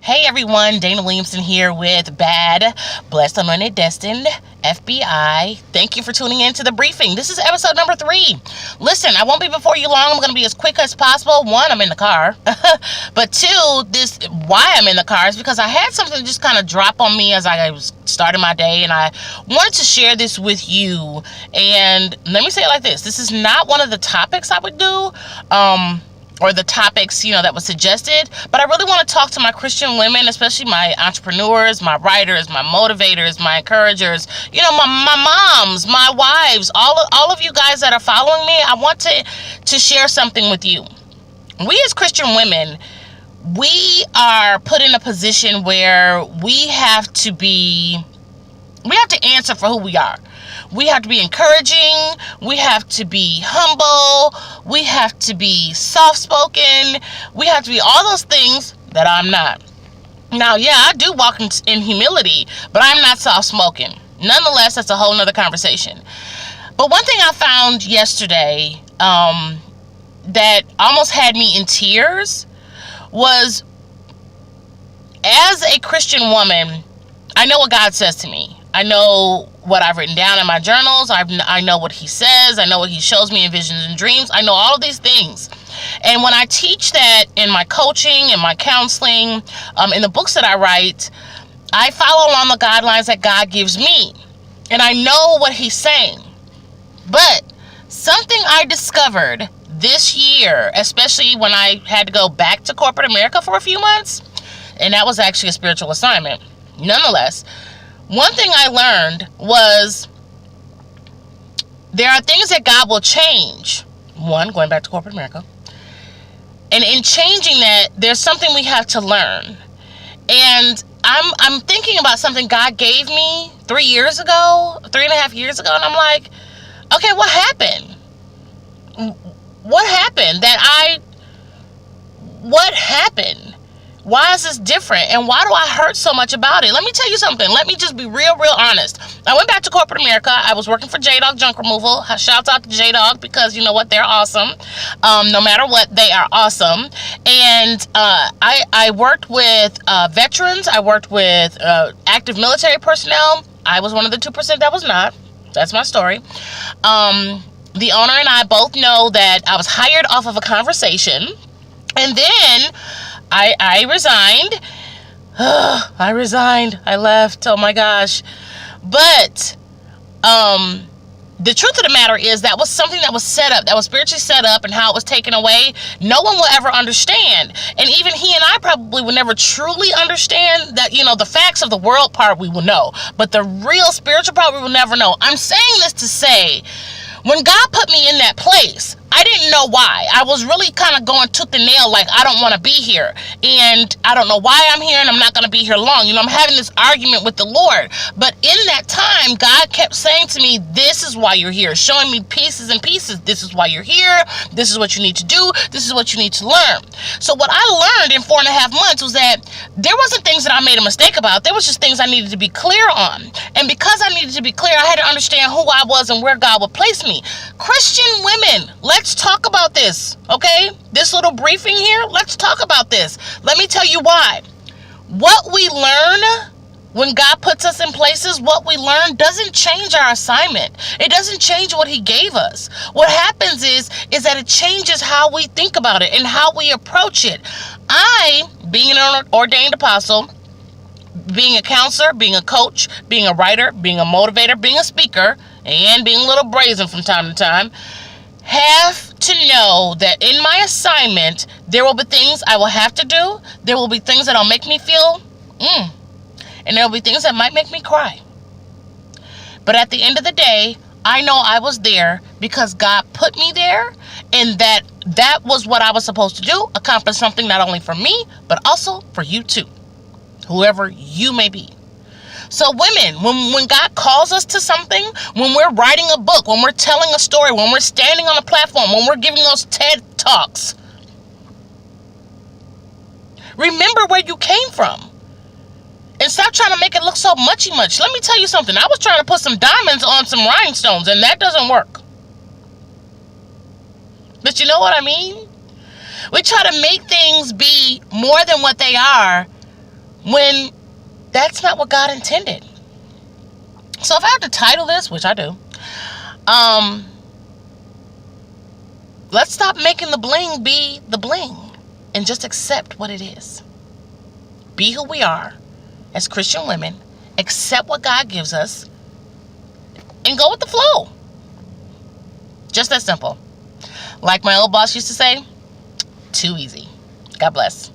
Hey everyone, Dana Williamson here with Bad, Blessed, Anointed, Destined, FBI. Thank you for tuning in to the briefing. This is episode number 3. Listen, I won't be before you long. I'm going to be as quick as possible. 1, I'm in the car. But 2, why I'm in the car is because I had something just kind of drop on me as I was starting my day, and I wanted to share this with you. And let me say it like this. This is not one of the topics I would do. Or the topics, that was suggested. But I really want to talk to my Christian women, especially my entrepreneurs, my writers, my motivators, my encouragers, my moms, my wives, all of you guys that are following me. I want to share something with you. We as Christian women, we are put in a position where we have to answer for who we are. We have to be encouraging. We have to be humble. We have to be soft-spoken. We have to be all those things that I'm not. Now, yeah, I do walk in humility, but I'm not soft-spoken. Nonetheless, that's a whole nother conversation. But one thing I found yesterday that almost had me in tears was, as a Christian woman, I know what God says to me. I know what I've written down in my journals. I know what he says. I know what he shows me in visions and dreams. I know all of these things. And when I teach that in my coaching, in my counseling, in the books that I write, I follow along the guidelines that God gives me. And I know what he's saying. But something I discovered this year, especially when I had to go back to corporate America for a few months, and that was actually a spiritual assignment. Nonetheless, one thing I learned was there are things that God will change. One, going back to corporate America. And in changing that, there's something we have to learn. And I'm thinking about something God gave me 3.5 years ago, and I'm like, okay, what happened? What happened? Why is this different? And why do I hurt so much about it? Let me tell you something. Let me just be real honest. I went back to corporate America. I was working for J-Dog Junk Removal. Shouts out to J-Dog, because you know what? They're awesome. No matter what, they are awesome. And I worked with veterans. I worked with active military personnel. I was one of the 2% that was not. That's my story. The owner and I both know that I was hired off of a conversation. And then I resigned. I resigned. I left. Oh my gosh. But the truth of the matter is that was something that was set up, that was spiritually set up, and how it was taken away, no one will ever understand. And even he and I probably will never truly understand that, the facts of the world part we will know, but the real spiritual part we will never know. I'm saying this to say, when God put me in that place, I didn't know why. I was really kind of going tooth and nail, like, I don't want to be here. And I don't know why I'm here, and I'm not going to be here long. I'm having this argument with the Lord. But in that time, God kept saying to me, this is why you're here. Showing me pieces and pieces. This is why you're here. This is what you need to do. This is what you need to learn. So what I learned in 4.5 months was that there wasn't things that I made a mistake about. There was just things I needed to be clear on. And because I needed to be clear, I had to understand who I was and where God would place me. Christian women, let's talk about this, okay? This little briefing here, let's talk about this. Let me tell you why. What we learn when God puts us in places, what we learn doesn't change our assignment. It doesn't change what he gave us. What happens is that it changes how we think about it and how we approach it. I, being an ordained apostle, being a counselor, being a coach, being a writer, being a motivator, being a speaker, and being a little brazen from time to time, have to know that in my assignment, there will be things I will have to do. There will be things that'll make me feel, and there will be things that might make me cry. But at the end of the day, I know I was there because God put me there, and that was what I was supposed to do, accomplish something not only for me, but also for you too, whoever you may be. So women, when God calls us to something, when we're writing a book, when we're telling a story, when we're standing on a platform, when we're giving those TED Talks, remember where you came from. And stop trying to make it look so much. Let me tell you something. I was trying to put some diamonds on some rhinestones, and that doesn't work. But you know what I mean? We try to make things be more than what they are when that's not what God intended. So if I have to title this, which I do, let's stop making the bling be the bling and just accept what it is. Be who we are as Christian women, accept what God gives us, and go with the flow. Just that simple. Like my old boss used to say, too easy. God bless.